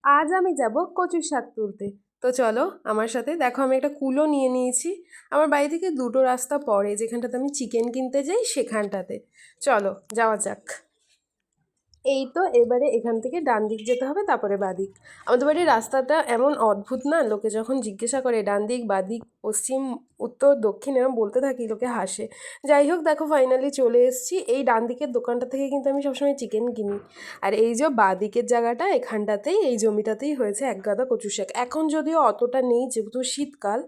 আজ আমি যাব কচুর শাক তুলতে। তো চলো আমার সাথে। দেখো আমি একটা কুলো নিয়ে নিয়েছি। আমার বাড়ি থেকে দুটো রাস্তা পড়ে, যেখানটাতে আমি চিকেন কিনতে যাই সেখানটাতে। চলো যাওয়া যাক। এই তো এবারে এখান থেকে ডান দিক যেতে হবে, তারপরে বাদিক। আমাদের বাড়ির রাস্তাটা এমন অদ্ভুত না, লোকে যখন জিজ্ঞাসা করে ডান দিক বাদিক পশ্চিম উত্তর দক্ষিণ এরম বলতে থাকি, লোকে হাসে। যাই হোক, দেখো ফাইনালি চলে এসেছি। এই ডান দিকের দোকানটা থেকে কিন্তু আমি সবসময় চিকেন কিনি। আর এই যে বাদিকের জায়গাটা, এখানটাতেই এই জমিটাতেই হয়েছে এক গাদা কচু শাক। এখন যদিও অতটা নেই, যেহেতু শীতকাল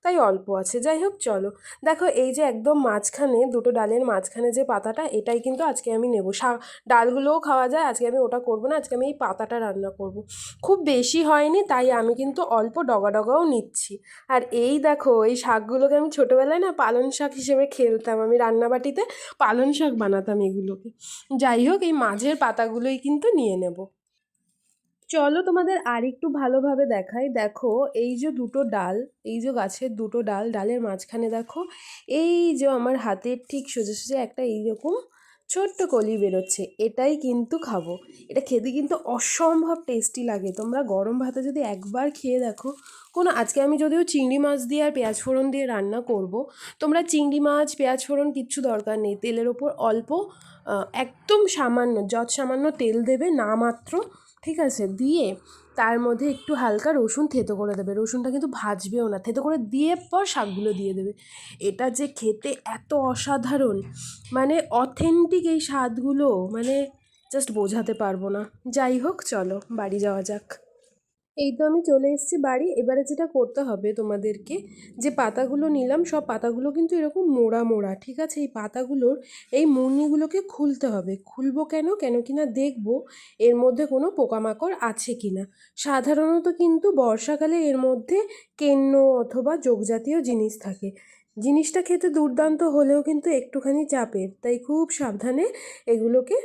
তাই অল্প আছে। যাই হোক চলো। দেখো এই যে একদম মাঝখানে দুটো ডালের মাঝখানে যে পাতাটা, এটাই কিন্তু আজকে আমি নেবো। শাক ডালগুলোও খাওয়া যায়, আজকে আমি ওটা করবো না, আজকে আমি এই পাতাটা রান্না করব। খুব বেশি হয়নি তাই আমি কিন্তু অল্প ডগা ডগাও নিচ্ছি। আর এই দেখো এই শাকগুলোকে আমি ছোটোবেলায় না পালং শাক হিসেবে খেলতাম, আমি রান্নাবাটিতে পালং শাক বানাতাম এগুলোকে। যাই হোক, এই মাঝের পাতাগুলোই কিন্তু নিয়ে নেব। চলো তোমাদের আর একটু ভালোভাবে দেখাই। দেখো এই যে দুটো ডাল, এই যে গাছের দুটো ডাল, ডালের মাঝখানে দেখো এই যে আমার হাতের ঠিক সোজা সোজা একটা এইরকম ছোট্ট কলি বেরোচ্ছে। এটাই কিন্তু খাবো। এটা খেতে কিন্তু অসম্ভব টেস্টি লাগে। তোমরা গরম ভাতে যদি একবার খেয়ে দেখো। আজকে আমি যদিও চিংড়ি মাছ দিয়ে আর পেঁয়াজ ফোড়ন দিয়ে রান্না করব। তোমরা চিংড়ি মাছ পেঁয়াজ ফোড়ন কিচ্ছু দরকার নেই, তেলের ওপর অল্প একদম সামান্য সামান্য তেল দেবে না মাত্র, ঠিক আছে, দিয়ে তার মধ্যে একটু হালকা রসুন থেতো করে দেবে। রসুনটা কিন্তু ভাজবেও না, থেতো করে দিয়ে পর শাকগুলো দিয়ে দেবে। এটা যে খেতে এত অসাধারণ, মানে অথেন্টিক এই স্বাদগুলো, মানে জাস্ট বোঝাতে পারবো না। যাই হোক চলো বাড়ি যাওয়া যাক। এই তো আমি চলে এসেছি বাড়ি। এবারে যেটা করতে হবে তোমাদেরকে, যে পাতাগুলো নিলাম সব পাতাগুলো কিন্তু এরকম মোড়া মোড়া, ঠিক আছে। এই পাতাগুলোর এই মুড়নিগুলোকে খুলতে হবে। খুলবো কেন, কেন কিনা দেখবো এর মধ্যে কোনো পোকামাকড় আছে কিনা। সাধারণত কিন্তু বর্ষাকালে এর মধ্যে কেন্ন অথবা জোগজাতীয় জিনিস থাকে। জিনিসটা খেতে দুর্দান্ত হলেও কিন্তু একটুখানি চাপের, তাই খুব সাবধানে এগুলোকে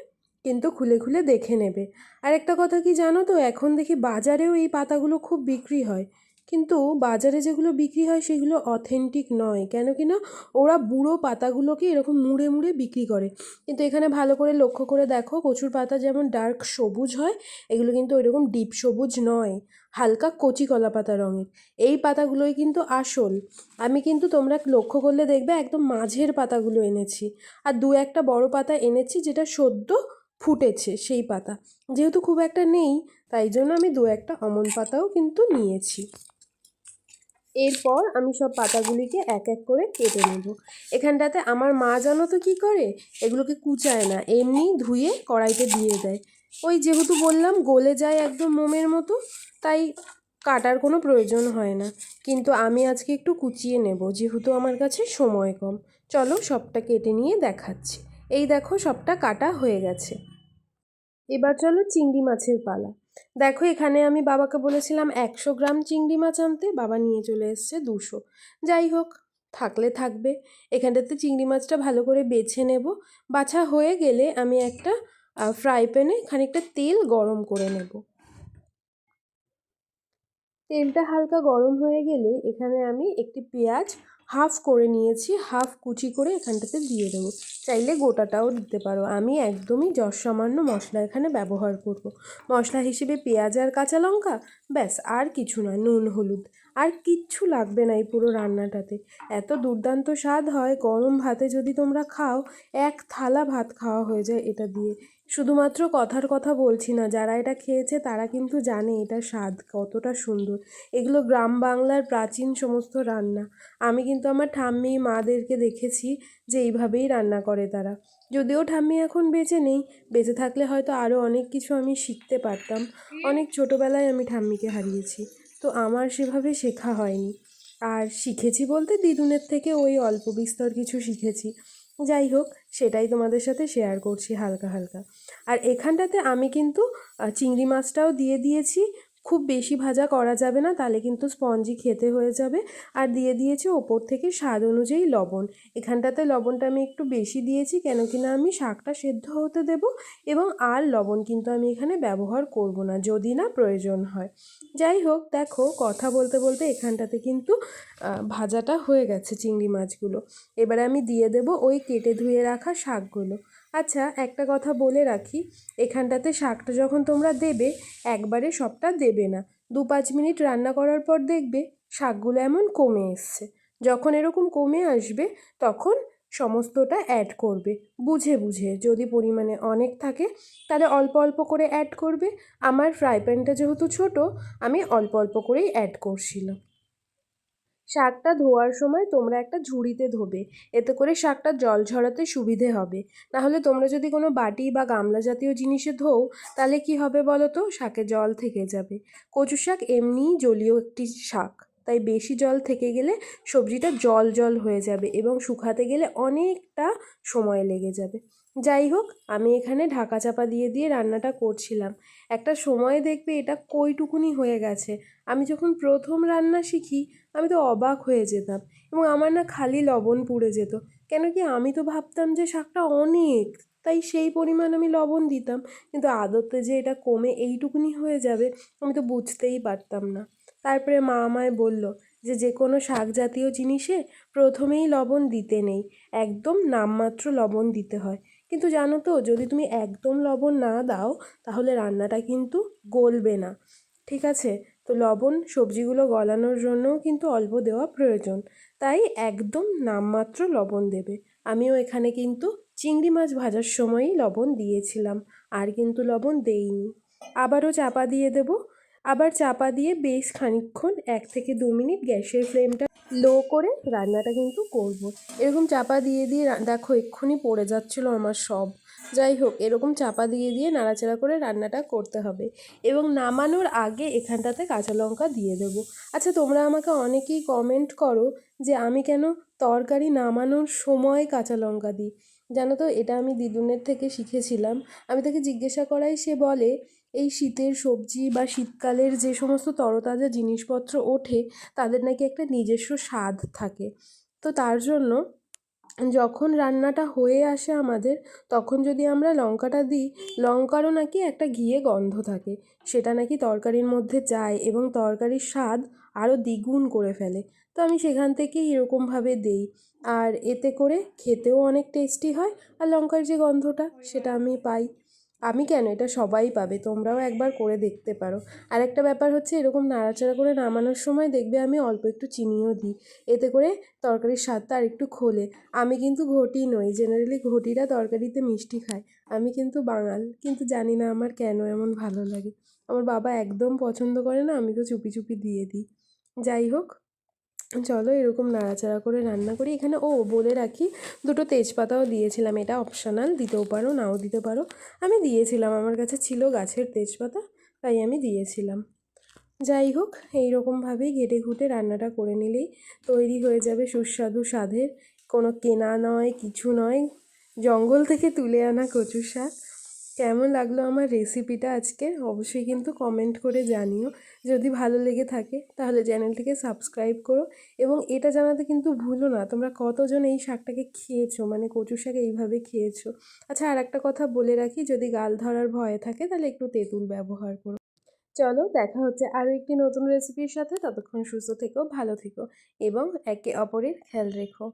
কিন্তু খুলে খুলে দেখে নেবে। আর একটা কথা কি জানো তো, এখন দেখি বাজারেও এই পাতাগুলো খুব বিক্রি হয়। কিন্তু বাজারে যেগুলো বিক্রি হয় সেগুলো অথেন্টিক নয়, কেন কি না ওরা বুড়ো পাতাগুলোকে এরকম মুড়ে মুড়ে বিক্রি করে। কিন্তু এখানে ভালো করে লক্ষ্য করে দেখো, কচুর পাতা যেমন ডার্ক সবুজ হয়, এগুলো কিন্তু ওইরকম ডিপ সবুজ নয়, হালকা কচি কলা পাতা রঙের। এই পাতাগুলোই কিন্তু আসল। আমি কিন্তু তোমরা লক্ষ্য করলে দেখবে একদম মাঝের পাতাগুলো এনেছি। আর দু একটা বড় পাতা এনেছি যেটা সদ্য ফুটেছে সেই পাতা। যেহেতু খুব একটা নেই, তাই জন্য আমি দু একটা অমন পাতাও কিন্তু নিয়েছি। এরপর আমি সব পাতাগুলিকে এক এক করে কেটে নেব। এখানটাতে আমার মা জানো তো কী করে, এগুলোকে কুচায় না, এমনি ধুয়ে কড়াইতে দিয়ে দেয়। ওই যেহেতু বললাম গলে যায় একদম মোমের মতো, তাই কাটার কোনো প্রয়োজন হয় না। কিন্তু আমি আজকে একটু কুচিয়ে নেব, যেহেতু আমার কাছে সময় কম। চলো সবটা কেটে নিয়ে দেখাচ্ছি। এই দেখো সবটা কাটা হয়ে গেছে। এবার চলো চিংড়ি মাছের পালা। দেখো এখানে আমি বাবাকে বলেছিলাম 100 গ্রাম চিংড়ি মাছ আনতে, বাবা নিয়ে চলে এসছে 200। যাই হোক, থাকলে থাকবে। এখানটাতে চিংড়ি মাছটা ভালো করে বেছে নেব। বাছা হয়ে গেলে আমি একটা ফ্রাই প্যানে খানিকটা তেল গরম করে নেব। তেলটা হালকা গরম হয়ে গেলে এখানে আমি একটি পেঁয়াজ হাফ করে নিয়েছি, হাফ কুচি করে এখানটাতে দিয়ে দেবো। চাইলে গোটাটাও দিতে পারো। আমি একদমই সামান্য মশলা এখানে ব্যবহার করব। মশলা হিসেবে পেঁয়াজ আর কাঁচা লঙ্কা, ব্যাস আর কিছু না, নুন হলুদ, আর কিচ্ছু লাগবে না এই পুরো রান্নাটাতে। এত দুর্দান্ত স্বাদ হয়, গরম ভাতে যদি তোমরা খাও, এক থালা ভাত খাওয়া হয়ে যায় এটা দিয়ে। শুধুমাত্র কথার কথা বলছি না, যারা এটা খেয়েছে তারা কিন্তু জানে এটা স্বাদ কতটা সুন্দর। এগুলো গ্রাম বাংলার প্রাচীন সমস্ত রান্না। আমি কিন্তু আমার ঠাম্মি মাদেরকে দেখেছি যে এইভাবেই রান্না করে তারা। যদিও ঠাম্মি এখন বেঁচে নেই, বেঁচে থাকলে হয়তো আরও অনেক কিছু আমি শিখতে পারতাম। অনেক ছোটোবেলায় আমি ঠাম্মিকে হারিয়েছি, তো আমার সেভাবে শেখা হয়নি। আর শিখেছি বলতে দিদুনের থেকে ওই অল্প বিস্তর কিছু শিখেছি। যাই হোক, সেটাই তোমাদের সাথে শেয়ার করছি হালকা হালকা। আর এখানটাতে আমি কিন্তু চিংড়ি মাছটাও দিয়ে দিয়েছি। খুব বেশি ভাজা করা যাবে না, তাহলে কিন্তু স্পঞ্জি খেতে হয়ে যাবে। আর দিয়ে দিয়েছি ওপর থেকে স্বাদ অনুযায়ী লবণ। এখানটাতে লবণটা আমি একটু বেশি দিয়েছি, কেন কি না আমি শাকটা সেদ্ধ হতে দেব। এবং আর লবণ কিন্তু আমি এখানে ব্যবহার করব না, যদি না প্রয়োজন হয়। যাই হোক, দেখো কথা বলতে বলতে এখানটাতে কিন্তু ভাজাটা হয়ে গেছে চিংড়ি মাছগুলো। এবারে আমি দিয়ে দেব ওই কেটে ধুয়ে রাখা শাকগুলো। আচ্ছা, একটা কথা বলে রাখি, এখানটাতে শাকটা যখন তোমরা দেবে একবারে সবটা দেবে না, 2-5 মিনিট রান্না করার পর দেখবে শাকগুলো এমন কমে এসছে। যখন এরকম কমে আসবে তখন সমস্তটা অ্যাড করবে, বুঝে বুঝে। যদি পরিমাণে অনেক থাকে তাহলে অল্প অল্প করে অ্যাড করবে। আমার ফ্রাই প্যানটা যেহেতু ছোট, আমি অল্প অল্প করেই অ্যাড করছিলাম। শাকটা ধোয়ার সময় তোমরা একটা ঝুড়িতে ধোবে, এতে করে শাকটা জল ঝরাতে সুবিধে হবে। নাহলে তোমরা যদি কোনো বাটি বা গামলা জাতীয় জিনিসে ধোও তাহলে কি হবে বলো তো, শাকে জল থেকে যাবে। কচু শাক এমনিই জলীয় একটি শাক, তাই বেশি জল থেকে গেলে সবজিটা জল জল হয়ে যাবে এবং শুকাতে গেলে অনেকটা সময় লেগে যাবে। যাই হোক, আমি এখানে ঢাকা চাপা দিয়ে দিয়ে রান্নাটা করছিলাম। একটা সময় দেখবে এটা কইটুকুনি হয়ে গেছে। আমি যখন প্রথম রান্না শিখি আমি তো অবাক হয়ে যেতাম, এবং আমার না খালি লবণ পুড়ে যেত। কেন কি, আমি তো ভাবতাম যে শাকটা অনেক, তাই সেই পরিমাণ আমি লবণ দিতাম, কিন্তু আদতে যে এটা কমে এইটুকুনি হয়ে যাবে আমি তো বুঝতেই পারতাম না। তারপরে মা আমায় বলল যে যে কোনো শাক জাতীয় জিনিসে প্রথমেই লবণ দিতে নেই, একদম নামমাত্র লবণ দিতে হয়। কিন্তু জানো তো, যদি তুমি একদম লবণ না দাও তাহলে রান্নাটা কিন্তু গলবে না। ঠিক আছে, তো লবণ সবজিগুলো গলানোর জন্যও কিন্তু অল্প দেওয়া প্রয়োজন, তাই একদম নামমাত্র লবণ দেবে। আমিও এখানে কিন্তু চিংড়ি মাছ ভাজার সময়ই লবণ দিয়েছিলাম, আর কিন্তু লবণ দেইনি। আবারও চাপা দিয়ে দেব, আবার চাপা দিয়ে বেশ খানিকক্ষণ 1 থেকে 2 মিনিট গ্যাসের ফ্লেমটা লো করে রান্নাটা কিন্তু করব। এরকম চাপা দিয়ে দিয়ে দেখো এক্ষুনি পড়ে যাচ্ছিলো আমার সব। যাই হোক, এরকম চাপা দিয়ে দিয়ে নাড়াচাড়া করে রান্নাটা করতে হবে, এবং নামানোর আগে এখানটাতে কাঁচা লঙ্কা দিয়ে দেবো। আচ্ছা, তোমরা আমাকে অনেকেই কমেন্ট করো যে আমি কেন তরকারি নামানোর সময় কাঁচা লঙ্কা দিই। জানো তো, এটা আমি দিদুনের থেকে শিখেছিলাম। আমি তাকে জিজ্ঞাসা করাই, সে বলে এই শীতের সবজি বা শীতকালের যে সমস্ত তরতাজা জিনিসপত্র ওঠে তাদের নাকি একটা নিজস্ব স্বাদ থাকে। তো তার জন্য যখন রান্নাটা হয়ে আসে আমাদের, তখন যদি আমরা লঙ্কাটা দিই, লঙ্কারও নাকি একটা ঘিয়ে গন্ধ থাকে, সেটা নাকি তরকারির মধ্যে যায় এবং তরকারির স্বাদ আরও দ্বিগুণ করে ফেলে। তো আমি সেখান থেকেই এরকমভাবে দেই, আর এতে করে খেতেও অনেক টেস্টি হয়, আর লঙ্কার যে গন্ধটা সেটা আমি পাই। আমি কেন, এটা সবাই পাবে, তোমরাও একবার করে দেখতে পারো। আর একটা ব্যাপার হচ্ছে, এরকম নাড়াচাড়া করে নামানোর সময় দেখবে আমি অল্প একটু চিনিও দিই, এতে করে তরকারির স্বাদটা আর একটু খোলে। আমি কিন্তু ঘটি নই, জেনারেলি ঘটিরা তরকারিতে মিষ্টি খায়। আমি কিন্তু বাঙাল, কিন্তু জানি না আমার কেন এমন ভালো লাগে। আমার বাবা একদম পছন্দ করে না, আমি তো চুপি চুপি দিয়ে দিই। যাই হোক, চলো এরকম নাড়াচাড়া করে রান্না করি। এখানে বলে রাখি, দুটো তেজপাতাও দিয়েছিলাম, এটা অপশনাল, দিতেও পারো নাও দিতে পারো। আমি দিয়েছিলাম, আমার কাছে ছিল গাছের তেজপাতা, তাই আমি দিয়েছিলাম। যাই হোক, এইরকমভাবেই ঘেটে ঘুটে রান্নাটা করে নিলেই তৈরি হয়ে যাবে সুস্বাদু স্বাদের, কোনো কেনা নয় কিছু নয়, জঙ্গল থেকে তুলে আনা কচু শাক। কেমন লাগলো আমার রেসিপিটা আজকে অবশ্যই কিন্তু কমেন্ট করে জানিও। যদি ভালো লেগে থাকে তাহলে চ্যানেলটিকে সাবস্ক্রাইব করো, এবং এটা জানাতে কিন্তু ভুলো না তোমরা কতজন এই শাকটাকে খেয়েছো, মানে কচু শাক এইভাবে খেয়েছো। আচ্ছা, আর একটা কথা বলে রাখি, যদি গাল ধরার ভয় থাকে তাহলে একটু তেঁতুল ব্যবহার করো। চলো, দেখা হচ্ছে আরও একটি নতুন রেসিপির সাথে। ততক্ষণ সুস্থ থেকো, ভালো থেকো, এবং একে অপরের খেয়াল রেখো।